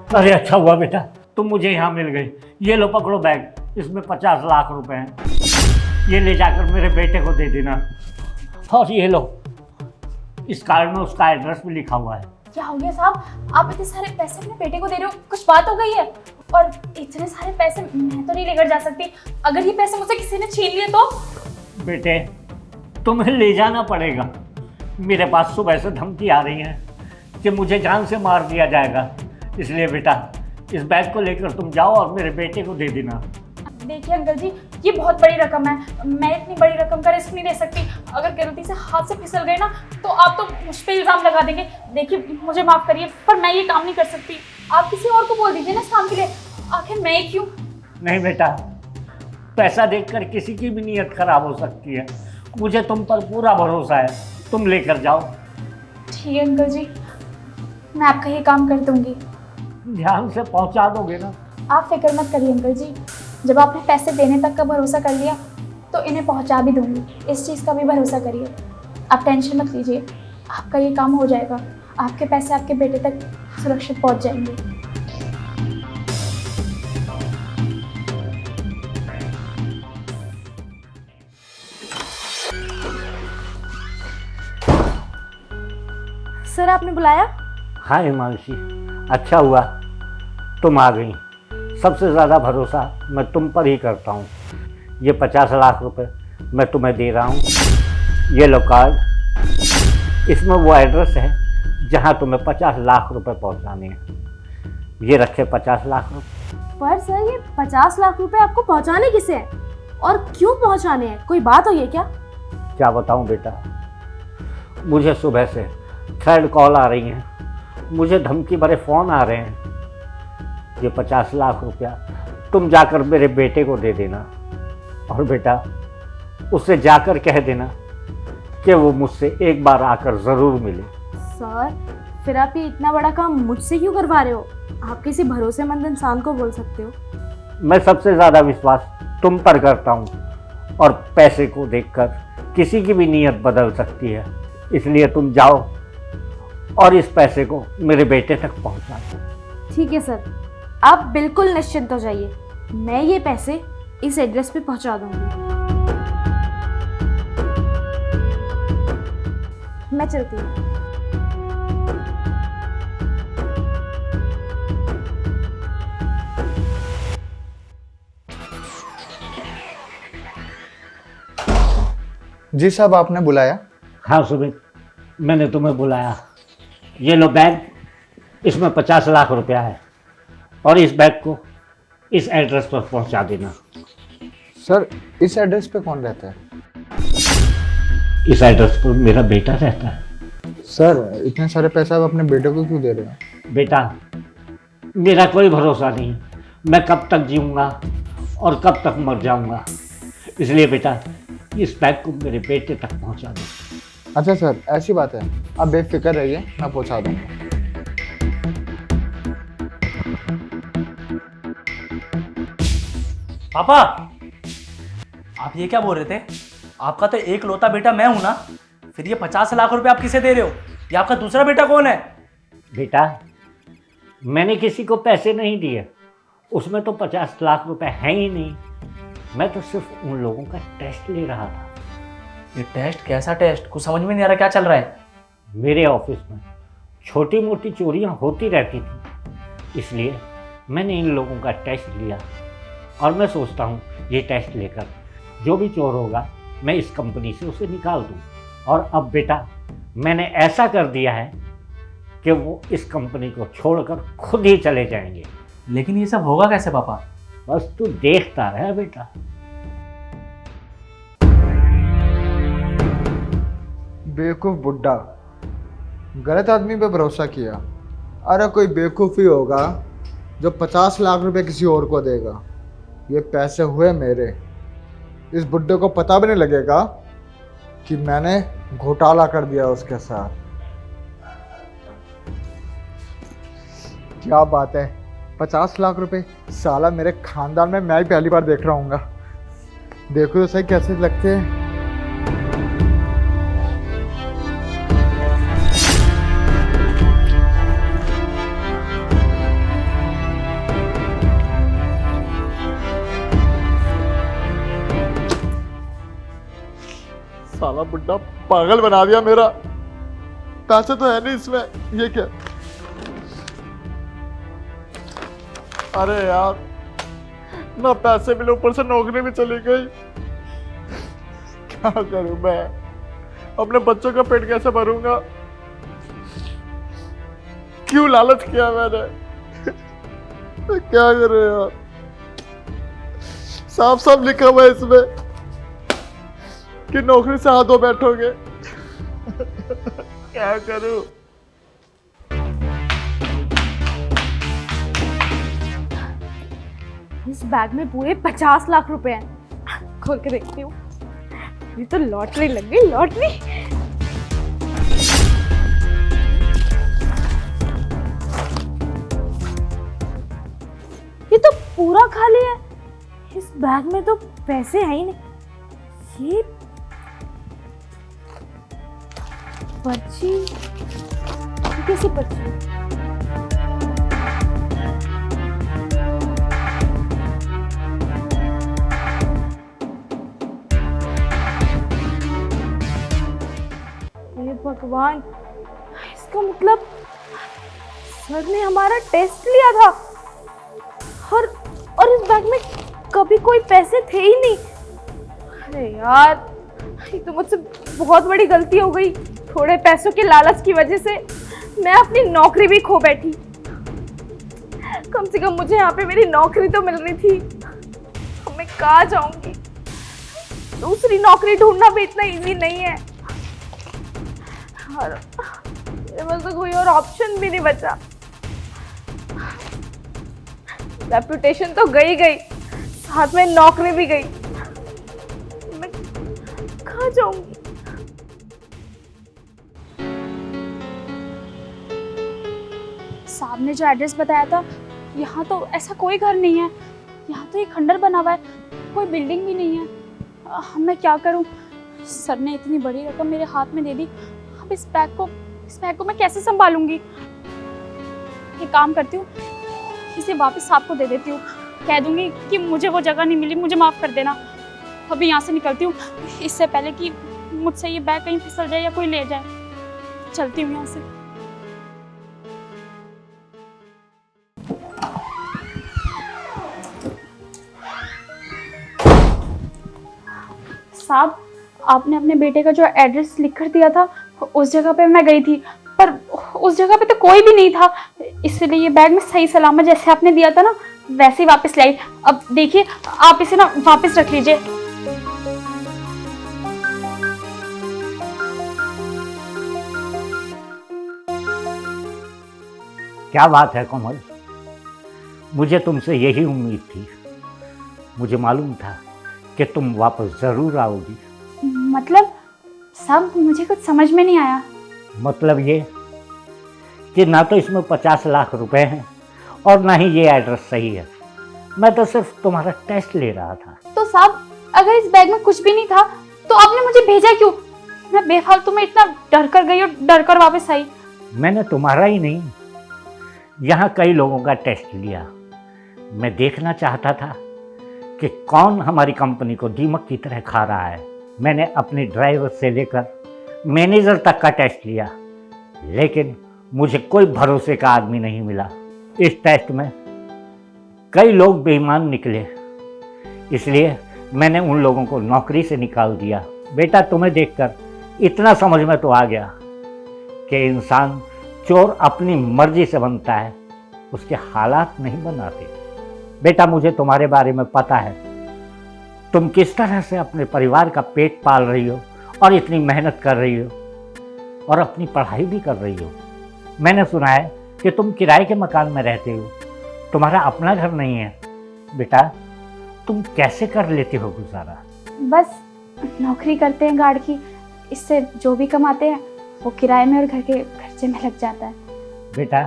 अरे अच्छा हुआ बेटा तुम मुझे यहाँ मिल गई। ये लो पकड़ो बैग, इसमें 50 लाख रुपए हैं। ये ले जाकर मेरे बेटे को दे देना। और ये लो, इस कार्ड में उसका एड्रेस भी लिखा हुआ है। क्या हो गया साहब, आप इतने सारे पैसे अपने बेटे को दे रहे हो, कुछ बात हो गई है? और इतने सारे पैसे मैं तो नहीं लेकर जा सकती, अगर ये पैसे मुझसे किसी ने छीन लिए तो? बेटे तुम्हें ले जाना पड़ेगा। मेरे पास सुबह से धमकी आ रही है कि मुझे जान से मार दिया जाएगा। इसलिए बेटा इस बैग को लेकर तुम जाओ और मेरे बेटे को दे देना। देखिए अंकल जी, ये बहुत बड़ी रकम है, मैं इतनी बड़ी रकम का रिस्क नहीं ले सकती। अगर गलती से हाथ से फिसल गए ना तो आप तो मुझ पर इल्ज़ाम लगा देंगे। देखिए मुझे माफ़ करिए पर मैं ये काम नहीं कर सकती। आप किसी और को बोल दीजिए ना इस काम के लिए, आखिर मैं ही क्यों? नहीं बेटा, पैसा देखकर किसी की भी नीयत खराब हो सकती है। मुझे तुम पर पूरा भरोसा है, तुम लेकर जाओ। ठीक है अंकल जी, मैं आपका ये काम कर दूंगी। ध्यान से पहुंचा दोगे ना? आप फिक्र मत करिए अंकल जी, जब आपने पैसे देने तक का भरोसा कर लिया तो इन्हें पहुंचा भी दूंगी, इस चीज़ का भी भरोसा करिए। आप टेंशन मत लीजिए, आपका ये काम हो जाएगा। आपके पैसे आपके बेटे तक सुरक्षित पहुंच जाएंगे। सर आपने बुलाया? हाँ हिमांशी, अच्छा हुआ तुम आ गई। सबसे ज़्यादा भरोसा मैं तुम पर ही करता हूँ। ये 50 लाख रुपए मैं तुम्हें दे रहा हूँ। ये लो कार्ड, इसमें वो एड्रेस है जहाँ तुम्हें 50 लाख रुपए पहुँचाने हैं। ये रखे 50 लाख रुपए। पर सर ये 50 लाख रुपए आपको पहुंचाने किसे हैं और क्यों पहुंचाने हैं? कोई बात हो ये क्या? क्या बताऊँ बेटा, मुझे सुबह से थर्ड कॉल आ रही हैं, मुझे धमकी भरे फ़ोन आ रहे हैं। ये 50 लाख रुपया तुम जाकर मेरे बेटे को दे देना और बेटा उससे जाकर कह देना कि वो मुझसे एक बार आकर ज़रूर मिले। सर फिर आप ये इतना बड़ा काम मुझसे क्यों करवा रहे हो? आप किसी भरोसेमंद इंसान को बोल सकते हो। मैं सबसे ज़्यादा विश्वास तुम पर करता हूँ और पैसे को देखकर किसी की भी नीयत बदल सकती है। इसलिए तुम जाओ और इस पैसे को मेरे बेटे तक पहुँचा दो। ठीक है सर, आप बिल्कुल निश्चिंत हो जाइए, मैं ये पैसे इस एड्रेस पे पहुंचा दूंगी। मैं चलती हूँ। जी साहब, आपने बुलाया? हाँ सुमित, मैंने तुम्हें बुलाया। ये लो बैग, इसमें 50 लाख रुपया है और इस बैग को इस एड्रेस पर पहुंचा देना। सर इस एड्रेस पे कौन रहता है? इस एड्रेस पर मेरा बेटा रहता है। सर इतने सारे पैसे आप अपने बेटे को क्यों दे रहे हो? बेटा मेरा कोई भरोसा नहीं, मैं कब तक जीऊँगा और कब तक मर जाऊँगा। इसलिए बेटा इस बैग को मेरे बेटे तक पहुँचा दो। अच्छा सर, ऐसी बात है, आप बेफिक्र रहिए, मैं पहुँचा दूँगा। पापा, आप ये क्या बोल रहे थे? आपका तो एक लौता बेटा मैं हूं ना, फिर ये 50 लाख रुपए आप किसे दे रहे हो? ये आपका दूसरा बेटा कौन है? बेटा मैंने किसी को पैसे नहीं दिए, उसमें तो 50 लाख रुपए हैं ही नहीं। मैं तो सिर्फ उन लोगों का टेस्ट ले रहा था। ये टेस्ट? कैसा टेस्ट? कुछ समझ में नहीं आ रहा, क्या चल रहा है? मेरे ऑफिस में छोटी मोटी चोरियां होती रहती थी, इसलिए मैंने इन लोगों का टेस्ट लिया और मैं सोचता हूँ ये टेस्ट लेकर जो भी चोर होगा मैं इस कंपनी से उसे निकाल दूँ। और अब बेटा मैंने ऐसा कर दिया है कि वो इस कंपनी को छोड़कर खुद ही चले जाएंगे। लेकिन ये सब होगा कैसे पापा? बस तू देखता रहे बेटा। बेवकूफ़ बुड्ढा, गलत आदमी पे भरोसा किया। अरे कोई बेवकूफ़ ही होगा जो 50 लाख रुपए किसी और को देगा। ये पैसे हुए मेरे। इस बुड्ढे को पता भी नहीं लगेगा कि मैंने घोटाला कर दिया उसके साथ। क्या बात है, 50 लाख रुपए साला मेरे खानदान में मैं ही पहली बार देख रहा हूँ। देखो तो सही कैसे लगते हैं। साला बुड्ढा पागल बना दिया मेरा। पैसे तो है नहीं इसमें, ये क्या? अरे यार, ना पैसे मिले, ऊपर से नौकरी भी चली गई। क्या करूं मैं? अपने बच्चों का पेट कैसे भरूंगा? क्यों लालच किया मैंने? क्या करूं यार? साफ साफ लिखा हुआ है इसमें कि नौकरी से हाथ धो बैठोगे। क्या करूं? इस बैग में पूरे 50 लाख रुपए हैं। खोल के देखती हूँ। ये तो लॉटरी लग गई, लॉटरी। ये तो पूरा खाली है। इस बैग में तो पैसे हैं ही नहीं। ये पर्ची, कैसी पर्ची? भगवान, इसका मतलब सर ने हमारा टेस्ट लिया था और इस बैग में कभी कोई पैसे थे ही नहीं। अरे यार, ये तो मुझसे बहुत बड़ी गलती हो गई। थोड़े पैसों के लालच की वजह से मैं अपनी नौकरी भी खो बैठी। कम से कम मुझे यहाँ पे मेरी नौकरी तो मिल रही थी। अब मैं कहाँ जाऊंगी? दूसरी नौकरी ढूंढना भी इतना इजी नहीं है। और मेरे पास तो कोई और ऑप्शन भी नहीं बचा। रेपुटेशन तो गई, साथ में नौकरी भी गई। मैं कहाँ जाऊंगी? साहब ने जो एड्रेस बताया था, यहाँ तो ऐसा कोई घर नहीं है। यहाँ तो एक खंडर बना हुआ है, कोई बिल्डिंग भी नहीं है। मैं क्या करूँ? सर ने इतनी बड़ी रकम मेरे हाथ में दे दी। अब इस बैग को मैं कैसे संभालूंगी? एक काम करती हूँ, इसे वापस आपको दे देती हूँ। कह दूंगी कि मुझे वो जगह नहीं मिली, मुझे माफ़ कर देना। अभी यहाँ से निकलती हूँ, इससे पहले कि मुझसे ये बैग कहीं फिसल जाए या कोई ले जाए। चलती हूँ यहाँ से। साहब, आपने अपने बेटे का जो एड्रेस लिख कर दिया था, उस जगह पे मैं गई थी, पर उस जगह पे तो कोई भी नहीं था। इसलिए ये बैग में सही सलामत जैसे आपने दिया था ना, वैसे ही वापस लाई। अब देखिए, आप इसे ना वापस रख लीजिए। क्या बात है कोमल, मुझे तुमसे यही उम्मीद थी। मुझे मालूम था कि तुम वापस ज़रूर आओगी। मतलब साहब, मुझे कुछ समझ में नहीं आया। मतलब ये कि ना तो इसमें 50 लाख रुपए हैं और ना ही ये एड्रेस सही है। मैं तो सिर्फ तुम्हारा टेस्ट ले रहा था। तो साहब, अगर इस बैग में कुछ भी नहीं था तो आपने मुझे भेजा क्यों? मैं बेफालतू में इतना डर कर गई और डर कर वापस आई। मैंने तुम्हारा ही नहीं, यहाँ कई लोगों का टेस्ट लिया। मैं देखना चाहता था कि कौन हमारी कंपनी को दीमक की तरह खा रहा है। मैंने अपने ड्राइवर से लेकर मैनेजर तक का टेस्ट लिया, लेकिन मुझे कोई भरोसे का आदमी नहीं मिला। इस टेस्ट में कई लोग बेईमान निकले, इसलिए मैंने उन लोगों को नौकरी से निकाल दिया। बेटा, तुम्हें देखकर इतना समझ में तो आ गया कि इंसान चोर अपनी मर्जी से बनता है, उसके हालात नहीं बनाते। बेटा, मुझे तुम्हारे बारे में पता है। तुम किस तरह से अपने परिवार का पेट पाल रही हो और इतनी मेहनत कर रही हो और अपनी पढ़ाई भी कर रही हो। मैंने सुना है कि तुम किराए के मकान में रहते हो, तुम्हारा अपना घर नहीं है। बेटा, तुम कैसे कर लेते हो गुजारा? बस नौकरी करते हैं गार्ड की, इससे जो भी कमाते हैं वो किराए में और घर के खर्चे में लग जाता है। बेटा,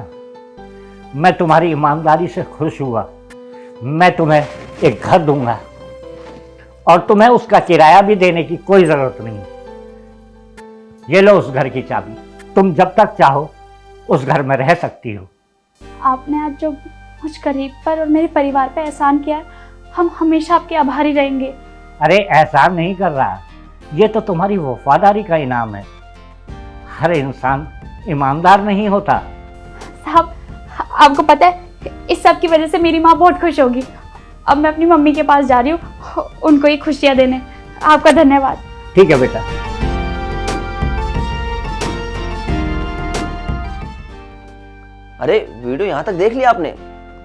मैं तुम्हारी ईमानदारी से खुश हुआ। मैं तुम्हें एक घर दूंगा और तुम्हें उसका किराया भी देने की कोई ज़रूरत नहीं। ये लो उस घर की चाबी, तुम जब तक चाहो उस घर में रह सकती हो। आपने आज जो मुझ गरीब पर और मेरे परिवार पर एहसान किया है, हम हमेशा आपके आभारी रहेंगे। अरे एहसान नहीं कर रहा, ये तो तुम्हारी वफादारी का इनाम है। हर इंसान ईमानदार नहीं होता। साहब, आपको पता है इस सब की वजह से मेरी माँ बहुत खुश होगी। अब मैं अपनी मम्मी के पास जा रही हूँ उनको ये खुशियाँ देने। आपका धन्यवाद। ठीक है बेटा। अरे वीडियो यहाँ तक देख लिया आपने?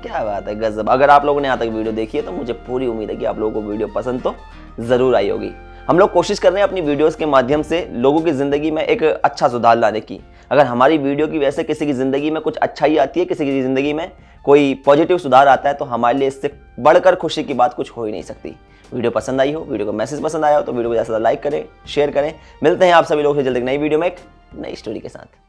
क्या बात है, गजब। अगर आप लोगों ने यहाँ तक वीडियो देखी है तो मुझे पूरी उम्मीद है कि आप लोगों को वीडियो पसंद तो ज़रूर आई होगी। हम लोग कोशिश कर रहे हैं अपनी वीडियोस के माध्यम से लोगों की ज़िंदगी में एक अच्छा सुधार लाने की। अगर हमारी वीडियो की वजह से किसी की ज़िंदगी में कुछ अच्छाई आती है, किसी की ज़िंदगी में कोई पॉजिटिव सुधार आता है, तो हमारे लिए इससे बढ़कर खुशी की बात कुछ हो ही नहीं सकती। वीडियो पसंद आई हो, वीडियो का मैसेज पसंद आया हो तो वीडियो को ज़्यादा से ज़्यादा लाइक करें, शेयर करें। मिलते हैं आप सभी लोग से जल्द एक नई वीडियो में एक नई स्टोरी के साथ।